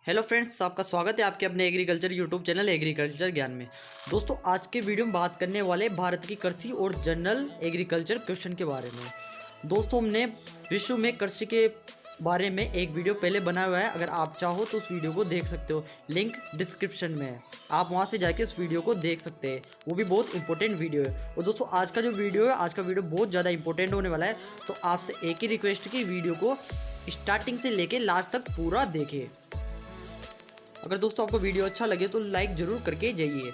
Hello friends, आपका स्वागत है आपके अपने एग्रीकल्चर यूट्यूब चैनल एग्रीकल्चर ज्ञान में। दोस्तों, आज के वीडियो में बात करने वाले भारत की कृषि और जनरल एग्रीकल्चर क्वेश्चन के बारे में। दोस्तों, हमने विश्व में कृषि के बारे में एक वीडियो पहले बनाया हुआ है। अगर आप चाहो तो उस वीडियो को देख सकते हो, लिंक डिस्क्रिप्शन में है। आप वहां से जाके उस वीडियो को देख सकते हैं, वो भी बहुत इंपॉर्टेंट वीडियो है। और दोस्तों, आज का जो वीडियो है, आज का वीडियो बहुत ज़्यादा इंपॉर्टेंट होने वाला है। तो आपसे एक ही रिक्वेस्ट की, वीडियो को स्टार्टिंग से लेके लास्ट तक पूरा देखें। अगर दोस्तों आपको वीडियो अच्छा लगे तो लाइक जरूर करके जाइए।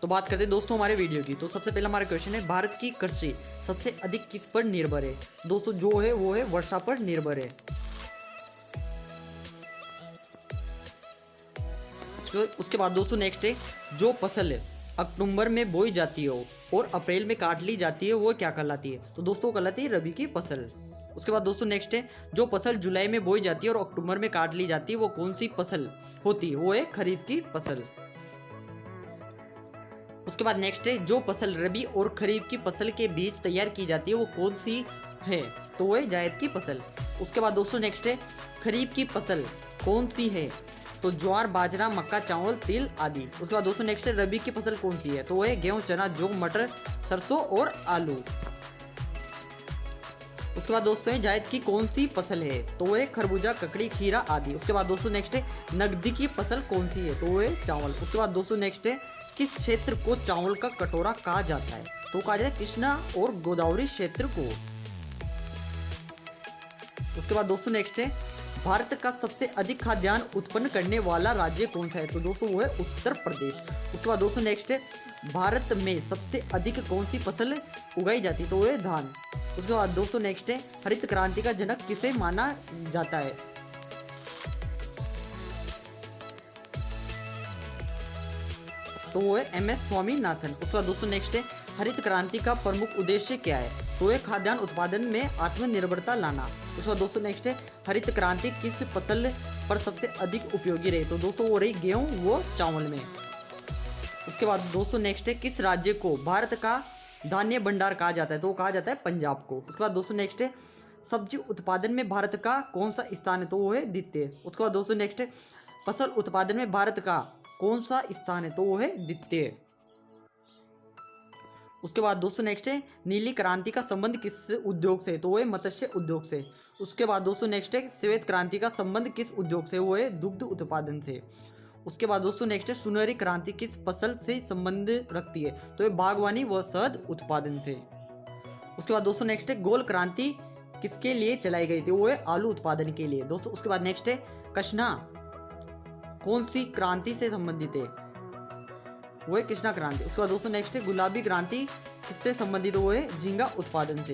तो बात करते हैं दोस्तों हमारे वीडियो की। तो सबसे पहला हमारा क्वेश्चन है, भारत की कृषि सबसे अधिक किस पर निर्भर है? दोस्तों, जो है वो है वर्षा पर निर्भर है। तो उसके बाद दोस्तों नेक्स्ट है, जो फसल अक्टूबर में बोई जाती हो और अप्रैल में काट ली जाती है, वो क्या कहलाती है? तो दोस्तों कहलाती है रबी की फसल। उसके बाद दोस्तों नेक्स्ट है, जो फसल जुलाई में बोई जाती है और अक्टूबर में काट ली जाती है, वो कौन सी फसल होती है? वो है खरीफ की फसल। उसके बाद नेक्स्ट है, जो फसल रबी और खरीफ की फसल के बीच तैयार की जाती है, वो कौन सी है? तो वो है जायद की फसल। उसके बाद दोस्तों नेक्स्ट है, खरीफ की फसल कौन सी है? तो ज्वार, बाजरा, मक्का, चावल, तिल आदि। उसके बाद दोस्तों नेक्स्ट है, रबी की फसल कौन सी है? तो वो है गेहूं, चना, जौ, मटर, सरसों और आलू। उसके बाद दोस्तों है, जायद की कौन सी फसल है? तो वो है खरबूजा, ककड़ी, खीरा आदि। उसके बाद दोस्तों नेक्स्ट है, नकदी की फसल कौन सी है? तो वो है चावल। उसके बाद दोस्तों नेक्स्ट है, किस क्षेत्र को चावल का कटोरा कहा जाता है? तो कहा जाता है कृष्णा और गोदावरी क्षेत्र को। उसके बाद दोस्तों नेक्स्ट है, भारत का सबसे अधिक खाद्यान्न उत्पन्न करने वाला राज्य कौन सा है? तो दोस्तों वो है उत्तर प्रदेश। उसके बाद दोस्तों नेक्स्ट है, भारत में सबसे अधिक कौन सी फसल उगाई जाती है? तो वो है धान। उसके बाद दोस्तों नेक्स्ट है, हरित क्रांति का जनक किसे माना जाता है? तो वो है एम एस स्वामीनाथन। उसके बाद दोस्तों नेक्स्ट है, हरित क्रांति का प्रमुख उद्देश्य क्या है? तो है खाद्यान्न उत्पादन में आत्मनिर्भरता लाना। उसके बाद दोस्तों नेक्स्ट है, हरित क्रांति किस फसल पर सबसे अधिक उपयोगी रही? तो दोस्तों वो रही गेहूं वो चावल में। उसके बाद दोस्तों नेक्स्ट है, किस राज्य को भारत का धान्य भंडार कहा जाता है? तो कहा जाता है पंजाब को। उसके बाद दोस्तों नेक्स्ट है, सब्जी उत्पादन में भारत का कौन सा स्थान है? तो वो है द्वितीय। उसके बाद दोस्तों नेक्स्ट है, फसल उत्पादन में भारत का कौन सा स्थान है? तो वो है द्वितीय। उसके बाद दोस्तों नेक्स्ट है, नीली क्रांति का संबंध किस उद्योग से? तो वो है मत्स्य उद्योग से। उसके बाद दोस्तों नेक्स्ट है, श्वेत क्रांति का संबंध किस उद्योग से? वो है दुग्ध उत्पादन से। उसके बाद दोस्तों नेक्स्ट है, सुनहरी क्रांति किस फसल से संबंध रखती है? तो ये बागवानी व शहद उत्पादन से। उसके बाद दोस्तों नेक्स्ट है, गोल क्रांति किसके लिए चलाई गई थी? वो है आलू उत्पादन के लिए दोस्तों। उसके बाद नेक्स्ट है, कृष्णा कौन सी क्रांति से संबंधित है? वो है कृष्णा क्रांति। उसके बाद दोस्तों नेक्स्ट है, गुलाबी क्रांति किससे संबंधित? वो है झींगा उत्पादन से।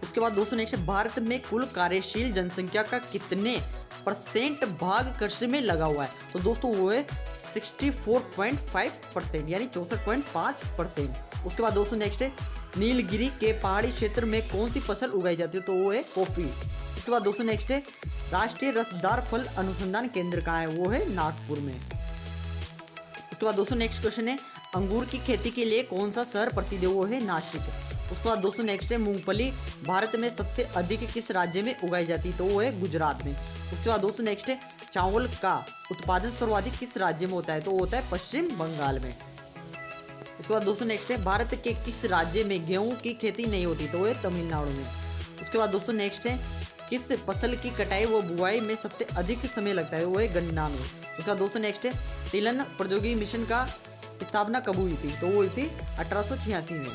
उसके बाद दोस्तों नेक्स्ट है, भारत में कुल कार्यशील जनसंख्या का कितने % भाग कृषि में लगा हुआ है? तो दोस्तों वो है 64.5% यानी 64.5%। उसके बाद दोस्तों नेक्स्ट है, नीलगिरी के पहाड़ी क्षेत्र में कौन सी फसल उगाई जाती है? तो वो है कॉफी। उसके बाद दोस्तों नेक्स्ट है, राष्ट्रीय रसदार फल अनुसंधान केंद्र कहाँ है? वो है नागपुर में। उसके बाद दोस्तों नेक्स्ट क्वेश्चन है, अंगूर की खेती के लिए कौन सा शहर प्रसिद्ध है? वो है नासिक। उसके बाद दोस्तों नेक्स्ट है, मूंगफली भारत में सबसे अधिक किस राज्य में उगाई जाती है? तो वो है गुजरात में। उसके बाद दोस्तों नेक्स्ट है, चावल का उत्पादन सर्वाधिक किस राज्य में होता है? तो वो होता है पश्चिम बंगाल में। उसके बाद दोस्तों नेक्स्ट है, भारत के किस राज्य में गेहूं की खेती नहीं होती? तो वो है तमिलनाडु में। उसके बाद दोस्तों नेक्स्ट है, किस फसल की कटाई व बुआई में सबसे अधिक समय लगता है? वो है गन्ना में। उसके बाद दोस्तों नेक्स्ट है, तिलहन प्रौद्योगिकी मिशन का स्थापना कब हुई थी? तो वो हुई थी 1886 में।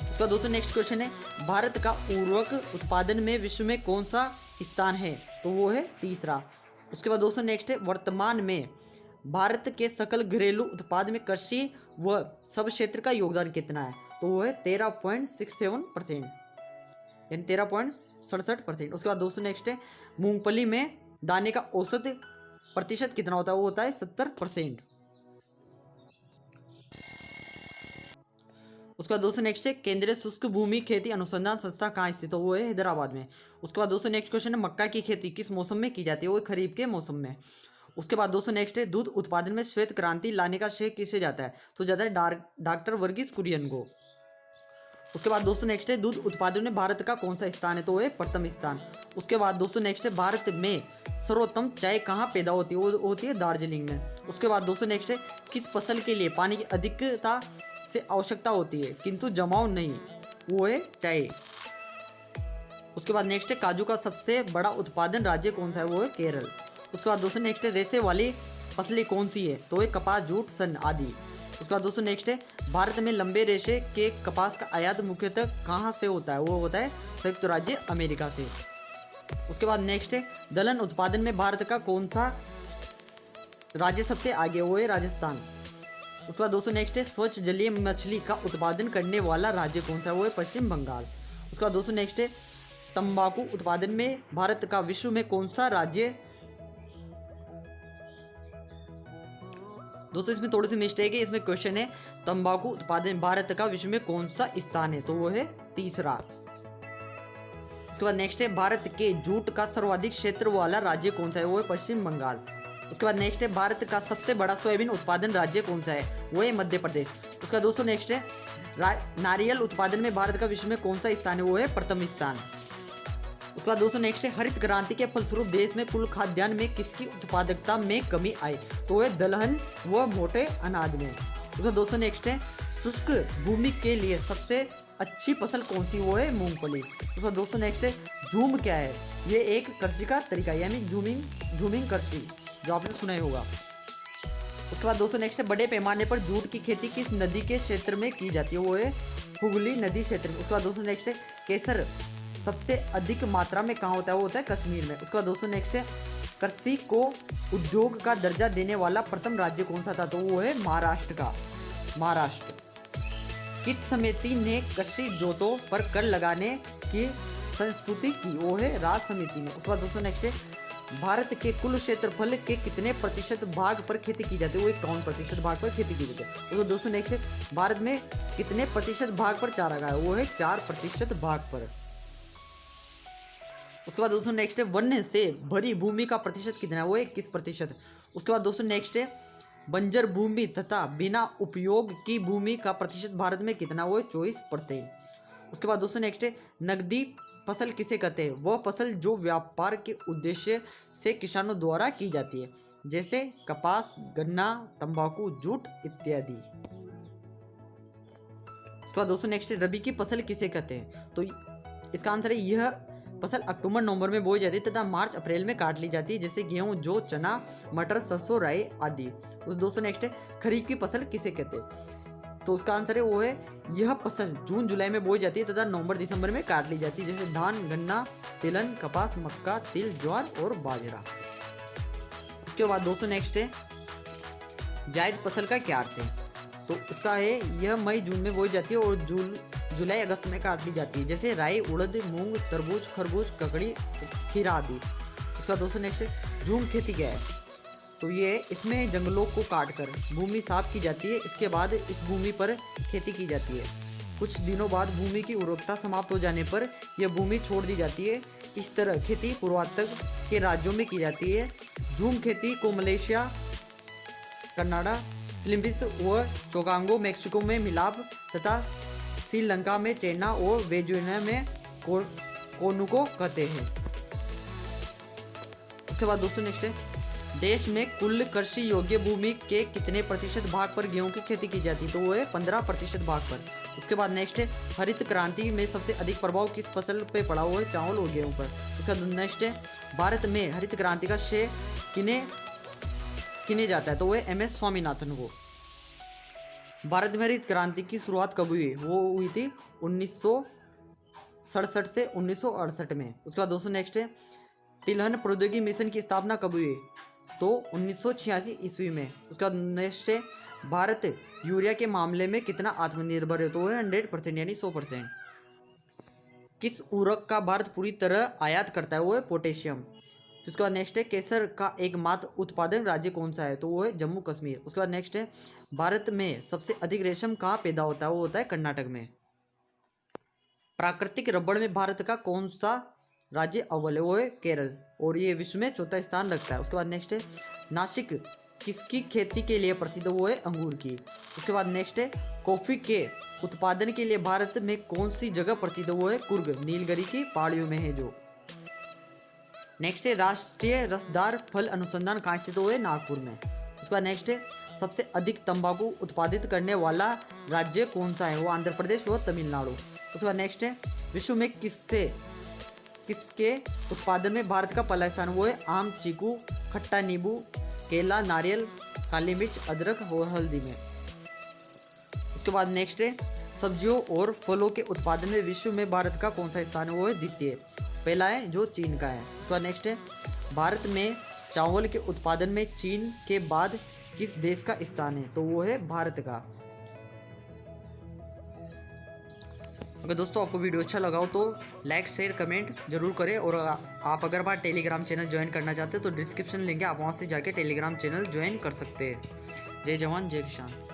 उसके बाद दोस्तों नेक्स्ट क्वेश्चन है, भारत का उर्वरक उत्पादन में विश्व में कौन सा स्थान है? तो वो है तीसरा। उसके बाद दोस्तों नेक्स्ट है, वर्तमान में भारत के सकल घरेलू उत्पाद में कृषि व सब क्षेत्र का योगदान कितना है? तो वो है 13.67% यानी 13.67%। उसके बाद दोस्तों नेक्स्ट है, मूंगफली में दाने का औसत प्रतिशत कितना होता है? वो होता है 70%। उसके बाद दोस्तों नेक्स्ट है, केंद्रीय शुष्क भूमि खेती अनुसंधान संस्था कहाँ स्थित है? वो है हैदराबाद में। उसके बाद दोस्तों नेक्स्ट क्वेश्चन है, मक्का की खेती किस मौसम में की जाती है? वो खरीफ के मौसम में। उसके बाद दोस्तों नेक्स्ट है, दूध उत्पादन में श्वेत क्रांति लाने का श्रेय किसे जाता है? तो जाता है डॉक्टर वर्गीस कुरियन को। उसके बाद दोस्तों नेक्स्ट है दूध उत्पादन में भारत का कौन सा स्थान है, तो वो है प्रथम स्थान। उसके बाद दोस्तों नेक्स्ट है भारत में सर्वोत्तम चाय कहाँ पैदा होती है, वो होती है दार्जिलिंग में। उसके बाद दोस्तों नेक्स्ट है किस फसल के लिए पानी की अधिकता से आवश्यकता होती है किंतु जमाव नहीं, वो है चाय। उसके बाद नेक्स्ट है काजू का सबसे बड़ा उत्पादन राज्य कौन सा है, वो है केरल। उसके बाद दोस्तों नेक्स्ट है रेसे वाली फसलें कौन सी है, तो ये कपास, जूट, सन आदि। उसके बाद दोस्तों नेक्स्ट है भारत में लंबे रेशे के कपास का आयात मुख्यतः कहाँ से होता है, वो होता है संयुक्त राज्य अमेरिका से। उसके बाद नेक्स्ट है दलहन उत्पादन में भारत का कौन सा राज्य सबसे आगे, वो है राजस्थान। उसके बाद दोस्तों नेक्स्ट है स्वच्छ जलीय मछली का उत्पादन करने वाला राज्य कौन सा है, वो है पश्चिम बंगाल। उसके बाद दोस्तों नेक्स्ट है तंबाकू उत्पादन में भारत का विश्व में कौन सा राज्य, दोस्तों इसमें थोड़ी सी मिस्टेक है, इसमें क्वेश्चन है तंबाकू उत्पादन भारत का विश्व में कौन सा स्थान है, तो वो है तीसरा। उसके बाद नेक्स्ट है भारत के जूट का सर्वाधिक क्षेत्र वाला राज्य कौन सा है, वो है पश्चिम बंगाल। उसके बाद नेक्स्ट है भारत का सबसे बड़ा सोयाबीन उत्पादन राज्य कौन सा है, वो है मध्य प्रदेश। उसके बाद दोस्तों नेक्स्ट है नारियल उत्पादन में भारत का विश्व में कौन सा स्थान है, वो है प्रथम स्थान। उसके बाद दोस्तों नेक्स्ट है हरित क्रांति के फलस्वरूप देश में कुल खाद्यान्न में किसकी उत्पादकता में कमी आई, तो है दलहन व मोटे अनाज में। उसके बाद दोस्तों नेक्स्ट है शुष्क भूमि के लिए सबसे अच्छी फसल कौन सी, वो है मूंगफली। उसके बाद दोस्तों नेक्स्ट है झूम क्या है, ये एक कृषि का तरीका है, यानी झूमिंग कृषि जो आपने सुना ही होगा। उसके बाद दोस्तों नेक्स्ट है बड़े पैमाने पर जूट की खेती किस नदी के क्षेत्र में की जाती है, वो है हुगली नदी क्षेत्र में। उसके बाद दोस्तों नेक्स्ट है केसर सबसे अधिक मात्रा में कहाँ होता है, वो होता है कश्मीर में। उसके बाद दोस्तों नेक्स्ट है कृषि को उद्योग का दर्जा देने वाला प्रथम राज्य कौन सा था, तो वो है महाराष्ट्र का, महाराष्ट्र। किस समिति ने कृषि जोतों पर कर लगाने की संस्तुति की, वो है राज समिति ने। उसके बाद दोस्तों नेक्स्ट है भारत के कुल क्षेत्रफल के कितने प्रतिशत भाग पर खेती की जाती है, वो 51% भाग पर खेती की जाती है। तो दोस्तों नेक्स्ट है भारत में कितने प्रतिशत भाग पर चारागाह है, वो है 4% भाग पर। उसके बाद दोस्तों नेक्स्ट है वन्य से भरी भूमि का प्रतिशत कितना है, वो है 21%। उसके बाद दोस्तों नेक्स्ट है बंजर भूमि तथा बिना उपयोग की भूमि का प्रतिशत भारत में कितना, वो है 24%। उसके बाद दोस्तों नेक्स्ट है नकदी फसल किसे कहते हैं, वह फसल जो व्यापार के उद्देश्य से किसानों द्वारा की जाती है, जैसे कपास, गन्ना, तंबाकू, जूट इत्यादि। उसके बाद दोस्तों नेक्स्ट है रबी की फसल किसे कहते हैं, तो इसका आंसर है यह फसल अक्टूबर नवंबर में बोई जाती है तथा मार्च अप्रैल में काट ली जाती है, जैसे गेहूं, जौ, चना, मटर, सरसों, राई आदि। दोस्तों नेक्स्ट है खरीफ की फसल किसे कहते हैं, तो उसका आंसर है वो है यह फसल जून जुलाई में बोई जाती है तथा नवंबर दिसंबर में काट ली जाती है, जैसे धान, गन्ना, तिलहन, कपास, मक्का, तिल, ज्वार और बाजरा। उसके बाद दोस्तों नेक्स्ट है जायद फसल का क्या अर्थ है, तो उसका है यह मई जून में बोई जाती है और जुलाई अगस्त में काट ली जाती है, जैसे राई, उड़द, मूंग, तरबूज, खरबूज, ककड़ी, खीरा आदि। उसका दोस्तों नेक्स्ट झूम खेती क्या है, तो ये इसमें जंगलों को काटकर भूमि साफ की जाती है, इसके बाद इस भूमि पर खेती की जाती है। कुछ दिनों बाद भूमि की उर्वरकता समाप्त हो जाने पर यह भूमि छोड़ दी जाती है। इस तरह खेती पूर्वोत्तर के राज्यों में की जाती है। झूम खेती को मलेशिया, कनाडा, फिलीपींस व चोगांगो मेक्सिको में मिलाप तथा श्रीलंका में चेना और वेनेजुएला में कोनुको कहते हैं। उसके बाद दोस्तों नेक्स्ट है देश में कुल कृषि योग्य भूमि के कितने प्रतिशत भाग पर गेहूं की खेती की जाती है, तो वो है 15% भाग पर। उसके बाद नेक्स्ट है हरित क्रांति में सबसे अधिक प्रभाव किस फसल पे पड़ा, हुआ है चावल और गेहूं पर। उसके बाद नेक्स्ट है भारत में हरित क्रांति का श्रेय किने जाता है, तो वो है MS स्वामीनाथन को। भारत में हरित क्रांति की शुरुआत कब हुई, वो हुई थी 1967 से 1968 में। उसके बाद दोस्तों नेक्स्ट है तिलहन प्रौद्योगिकी मिशन की स्थापना कब हुई, तो 1986 ईस्वी में। उसके बाद नेक्स्ट है भारत यूरिया के मामले में कितना आत्मनिर्भर है, तो वो है 100% यानी 100%। किस उर्वरक का भारत पूरी तरह आयात करता है, वो है पोटेशियम। उसके बाद नेक्स्ट है केसर का एकमात्र उत्पादन राज्य कौन सा है, तो वो है जम्मू कश्मीर। उसके बाद नेक्स्ट है भारत में सबसे अधिक रेशम कहाँ पैदा होता है, वो होता है कर्नाटक में। प्राकृतिक रबड़ में भारत का कौन सा राज्य अव्वल है, वो है केरल और ये विश्व में चौथा स्थान रखता है। उसके बाद नेक्स्ट है नासिक किसकी खेती के लिए प्रसिद्ध, वो है अंगूर की। उसके बाद नेक्स्ट है कॉफ़ी के उत्पादन के लिए भारत में कौन सी जगह प्रसिद्ध है? वो है कुर्ग, नीलगिरी की पहाड़ियों में है जो। नेक्स्ट है राष्ट्रीय रसदार फल अनुसंधान कहाँ स्थित है? वो है नागपुर में। उसके बाद नेक्स्ट है सबसे अधिक तंबाकू उत्पादित करने वाला राज्य कौन सा है? वो आंध्र प्रदेश और तमिलनाडु। उसके बाद नेक्स्ट है विश्व में किसके उत्पादन में भारत का पहला स्थान? वो है आम, चीकू, खट्टा नींबू, केला, नारियल, काली मिर्च, अदरक और हल्दी में। उसके बाद नेक्स्ट है सब्जियों और फलों के उत्पादन में विश्व में भारत का कौन सा स्थान है? वो है द्वितीय, पहला है जो चीन का है। उसके बाद नेक्स्ट है भारत में चावल के उत्पादन में चीन के बाद किस देश का स्थान है? तो वो है भारत का। अगर दोस्तों आपको वीडियो अच्छा लगा हो तो लाइक शेयर कमेंट जरूर करें, और आप अगर हमारा टेलीग्राम चैनल ज्वाइन करना चाहते हो तो डिस्क्रिप्शन लिंक है, आप वहाँ से जाके टेलीग्राम चैनल ज्वाइन कर सकते हैं। जय जवान जय किसान।